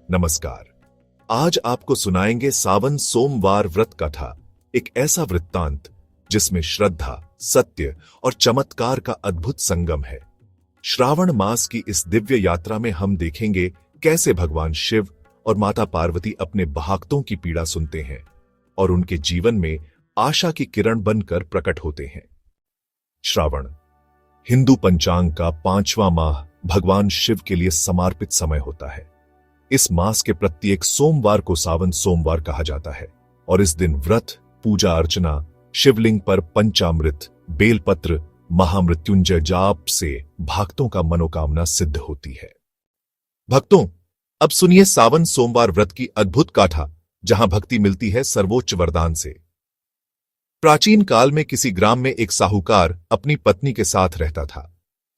नमस्कार। आज आपको सुनाएंगे सावन सोमवार व्रत कथा, एक ऐसा वृत्तांत जिसमें श्रद्धा, सत्य और चमत्कार का अद्भुत संगम है। श्रावण मास की इस दिव्य यात्रा में हम देखेंगे कैसे भगवान शिव और माता पार्वती अपने भक्तों की पीड़ा सुनते हैं और उनके जीवन में आशा की किरण बनकर प्रकट होते हैं। श्रावण हिंदू पंचांग का 5वां माह भगवान शिव के लिए समर्पित समय होता है। इस मास के प्रत्येक सोमवार को सावन सोमवार कहा जाता है और इस दिन व्रत, पूजा अर्चना, शिवलिंग पर पंचामृत, बेलपत्र, महामृत्युंजय जाप से भक्तों का मनोकामना सिद्ध होती है। भक्तों, अब सुनिए सावन सोमवार व्रत की अद्भुत गाथा, जहां भक्ति मिलती है सर्वोच्च वरदान से। प्राचीन काल में किसी ग्राम में एक साहूकार अपनी पत्नी के साथ रहता था।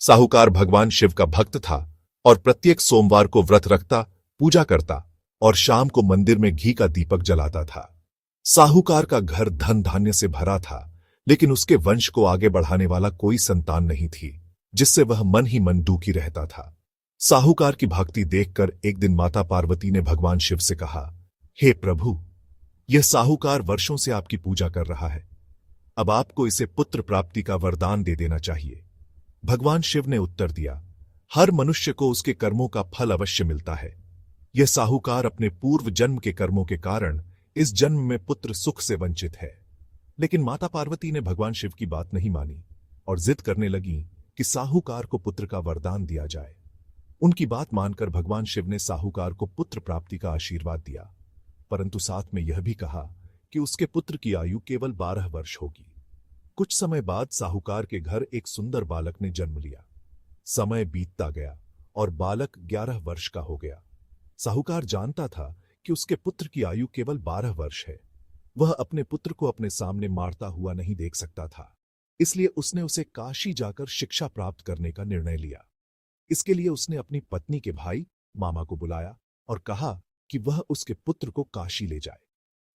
साहूकार भगवान शिव का भक्त था और प्रत्येक सोमवार को व्रत रखता, पूजा करता और शाम को मंदिर में घी का दीपक जलाता था। साहूकार का घर धन धान्य से भरा था, लेकिन उसके वंश को आगे बढ़ाने वाला कोई संतान नहीं थी, जिससे वह मन ही मन दुखी रहता था। साहूकार की भक्ति देखकर एक दिन माता पार्वती ने भगवान शिव से कहा, हे प्रभु, यह साहूकार वर्षों से आपकी पूजा कर रहा है, अब आपको इसे पुत्र प्राप्ति का वरदान दे देना चाहिए। भगवान शिव ने उत्तर दिया, हर मनुष्य को उसके कर्मों का फल अवश्य मिलता है। यह साहूकार अपने पूर्व जन्म के कर्मों के कारण इस जन्म में पुत्र सुख से वंचित है। लेकिन माता पार्वती ने भगवान शिव की बात नहीं मानी और जिद करने लगी कि साहूकार को पुत्र का वरदान दिया जाए। उनकी बात मानकर भगवान शिव ने साहूकार को पुत्र प्राप्ति का आशीर्वाद दिया, परंतु साथ में यह भी कहा कि उसके पुत्र की आयु केवल 12 वर्ष होगी। कुछ समय बाद साहूकार के घर एक सुंदर बालक ने जन्म लिया। समय बीतता गया और बालक 11 वर्ष का हो गया। साहूकार जानता था कि उसके पुत्र की आयु केवल 12 वर्ष है। वह अपने पुत्र को अपने सामने मारता हुआ नहीं देख सकता था, इसलिए उसने उसे काशी जाकर शिक्षा प्राप्त करने का निर्णय लिया। इसके लिए उसने अपनी पत्नी के भाई मामा को बुलाया और कहा कि वह उसके पुत्र को काशी ले जाए।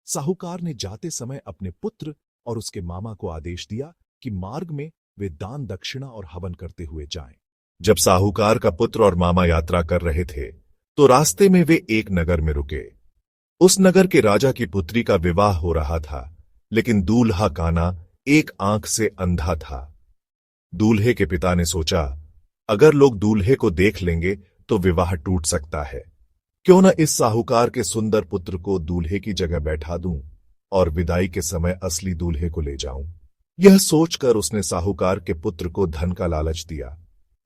साहूकार ने जाते समय अपने पुत्र और उसके मामा को आदेश दिया कि मार्ग में वे दान दक्षिणा और हवन करते हुए जाएं। जब साहूकार का पुत्र और मामा यात्रा कर रहे थे तो रास्ते में वे एक नगर में रुके। उस नगर के राजा की पुत्री का विवाह हो रहा था, लेकिन दूल्हा काना एक आंख से अंधा था। दूल्हे के पिता ने सोचा, अगर लोग दूल्हे को देख लेंगे तो विवाह टूट सकता है। क्यों न इस साहूकार के सुंदर पुत्र को दूल्हे की जगह बैठा दूं और विदाई के समय असली दूल्हे को ले जाऊं। यह सोचकर उसने साहूकार के पुत्र को धन का लालच दिया,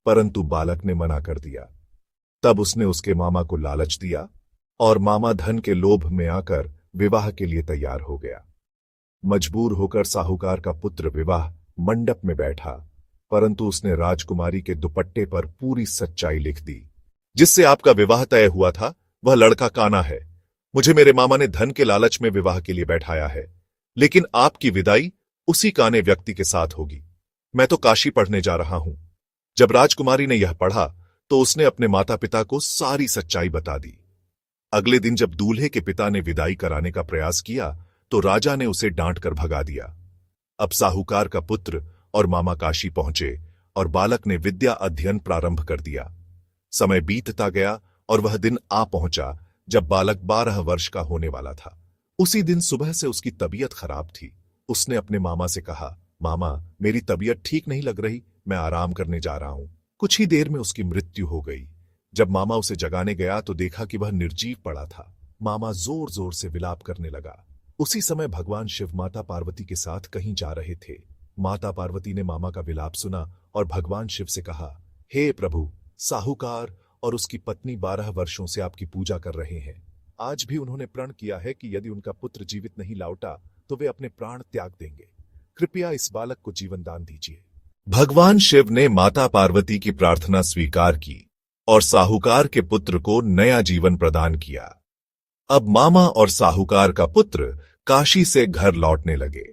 परंतु बालक ने मना कर दिया। तब उसने उसके मामा को लालच दिया और मामा धन के लोभ में आकर विवाह के लिए तैयार हो गया। मजबूर होकर साहूकार का पुत्र विवाह मंडप में बैठा, परंतु उसने राजकुमारी के दुपट्टे पर पूरी सच्चाई लिख दी। जिससे आपका विवाह तय हुआ था वह लड़का काना है। मुझे मेरे मामा ने धन के लालच में विवाह के लिए बैठाया है, लेकिन आपकी विदाई उसी काने व्यक्ति के साथ होगी। मैं तो काशी पढ़ने जा रहा हूं। जब राजकुमारी ने यह पढ़ा तो उसने अपने माता पिता को सारी सच्चाई बता दी। अगले दिन जब दूल्हे के पिता ने विदाई कराने का प्रयास किया तो राजा ने उसे डांट कर भगा दिया। अब साहूकार का पुत्र और मामा काशी पहुंचे और बालक ने विद्या अध्ययन प्रारंभ कर दिया। समय बीतता गया और वह दिन आ पहुंचा जब बालक 12 वर्ष का होने वाला था। उसी दिन सुबह से उसकी तबीयत खराब थी। उसने अपने मामा से कहा, मामा, मेरी तबीयत ठीक नहीं लग रही, मैं आराम करने जा रहा हूं। कुछ ही देर में उसकी मृत्यु हो गई। जब मामा उसे जगाने गया तो देखा कि वह निर्जीव पड़ा था। मामा जोर जोर से विलाप करने लगा। उसी समय भगवान शिव माता पार्वती के साथ कहीं जा रहे थे। माता पार्वती ने मामा का विलाप सुना और भगवान शिव से कहा, हे प्रभु, साहूकार और उसकी पत्नी 12 वर्षों से आपकी पूजा कर रहे हैं। आज भी उन्होंने प्रण किया है कि यदि उनका पुत्र जीवित नहीं लौटा तो वे अपने प्राण त्याग देंगे। कृपया इस बालक को जीवन दान दीजिए। भगवान शिव ने माता पार्वती की प्रार्थना स्वीकार की और साहूकार के पुत्र को नया जीवन प्रदान किया। अब मामा और साहूकार का पुत्र काशी से घर लौटने लगे।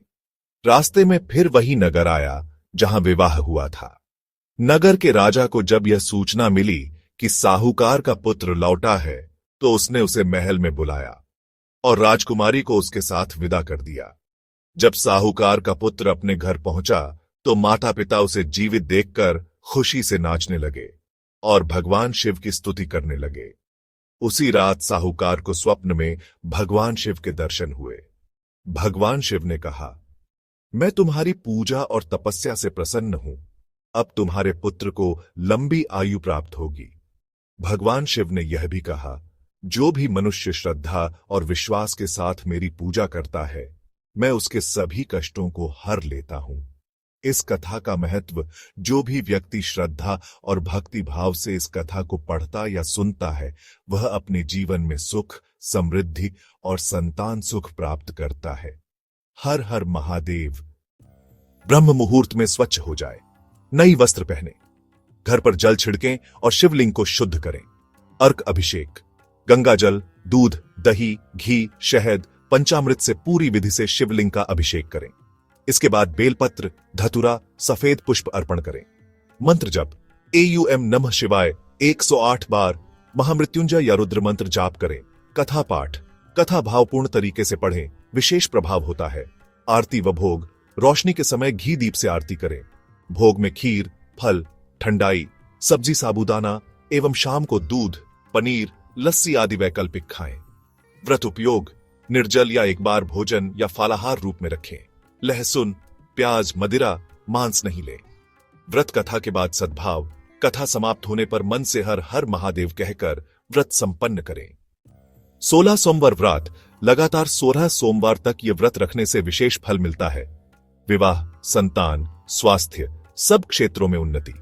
रास्ते में फिर वही नगर आया जहां विवाह हुआ था। नगर के राजा को जब यह सूचना मिली कि साहूकार का पुत्र लौटा है तो उसने उसे महल में बुलाया और राजकुमारी को उसके साथ विदा कर दिया। जब साहूकार का पुत्र अपने घर पहुंचा तो माता पिता उसे जीवित देखकर खुशी से नाचने लगे और भगवान शिव की स्तुति करने लगे। उसी रात साहूकार को स्वप्न में भगवान शिव के दर्शन हुए। भगवान शिव ने कहा, मैं तुम्हारी पूजा और तपस्या से प्रसन्न हूं। अब तुम्हारे पुत्र को लंबी आयु प्राप्त होगी। भगवान शिव ने यह भी कहा, जो भी मनुष्य श्रद्धा और विश्वास के साथ मेरी पूजा करता है, मैं उसके सभी कष्टों को हर लेता हूं। इस कथा का महत्व, जो भी व्यक्ति श्रद्धा और भक्ति भाव से इस कथा को पढ़ता या सुनता है, वह अपने जीवन में सुख, समृद्धि और संतान सुख प्राप्त करता है। हर हर महादेव। ब्रह्म मुहूर्त में स्वच्छ हो जाए, नई वस्त्र पहने, घर पर जल छिड़कें और शिवलिंग को शुद्ध करें। अर्क अभिषेक, गंगा जल, दूध, दही, घी, शहद, पंचामृत से पूरी विधि से शिवलिंग का अभिषेक करें। इसके बाद बेलपत्र, धतुरा, सफेद पुष्प अर्पण करें। मंत्र जप, एयूएम नमः शिवाय 108 बार, महामृत्युंजय या रुद्र मंत्र जाप करें। कथा पाठ, कथा भावपूर्ण तरीके से पढ़ें, विशेष प्रभाव होता है। आरती व भोग, रोशनी के समय घी दीप से आरती करें। भोग में खीर, फल, ठंडाई, सब्जी, साबूदाना एवं शाम को दूध, पनीर, लस्सी आदि वैकल्पिक खाएं। व्रत उपयोग, निर्जल या एक बार भोजन या फालाहार रूप में रखें। लहसुन, प्याज, मदिरा, मांस नहीं लें। व्रत कथा के बाद सद्भाव, कथा समाप्त होने पर मन से हर हर महादेव कहकर व्रत संपन्न करें। 16 सोमवार व्रत, लगातार 16 सोमवार तक ये व्रत रखने से विशेष फल मिलता है। विवाह, संतान, स्वास्थ्य, सब क्षेत्रों में उन्नति।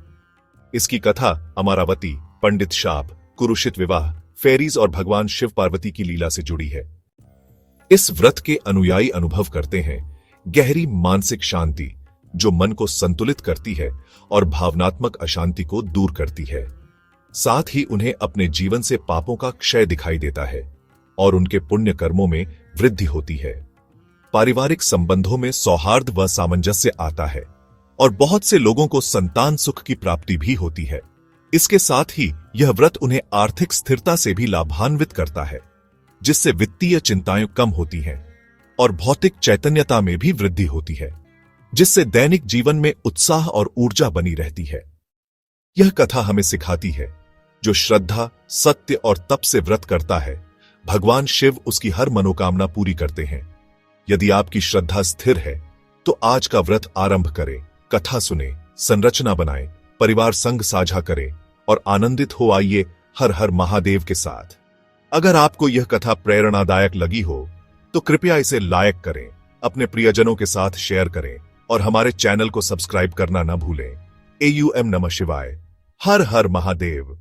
इसकी कथा अमरावती, पंडित शाप, कुरुक्षित विवाह, फेरीज और भगवान शिव पार्वती की लीला से जुड़ी है। इस व्रत के अनुयायी अनुभव करते हैं गहरी मानसिक शांति, जो मन को संतुलित करती है और भावनात्मक अशांति को दूर करती है। साथ ही उन्हें अपने जीवन से पापों का क्षय दिखाई देता है और उनके पुण्य कर्मों में वृद्धि होती है। पारिवारिक संबंधों में सौहार्द व सामंजस्य आता है और बहुत से लोगों को संतान सुख की प्राप्ति भी होती है। इसके साथ ही यह व्रत उन्हें आर्थिक स्थिरता से भी लाभान्वित करता है, जिससे वित्तीय चिंताएं कम होती हैं और भौतिक चैतन्यता में भी वृद्धि होती है, जिससे दैनिक जीवन में उत्साह और ऊर्जा बनी रहती है। यह कथा हमें सिखाती है, जो श्रद्धा, सत्य और तप से व्रत करता है, भगवान शिव उसकी हर मनोकामना पूरी करते हैं। यदि आपकी श्रद्धा स्थिर है तो आज का व्रत आरंभ करें, कथा सुने, संरचना बनाएं, परिवार संग साझा करें और आनंदित हो आइए हर हर महादेव के साथ। अगर आपको यह कथा प्रेरणादायक लगी हो तो कृपया इसे लाइक करें, अपने प्रियजनों के साथ शेयर करें और हमारे चैनल को सब्सक्राइब करना न भूलें। एयूएम नमः शिवाय। हर हर महादेव।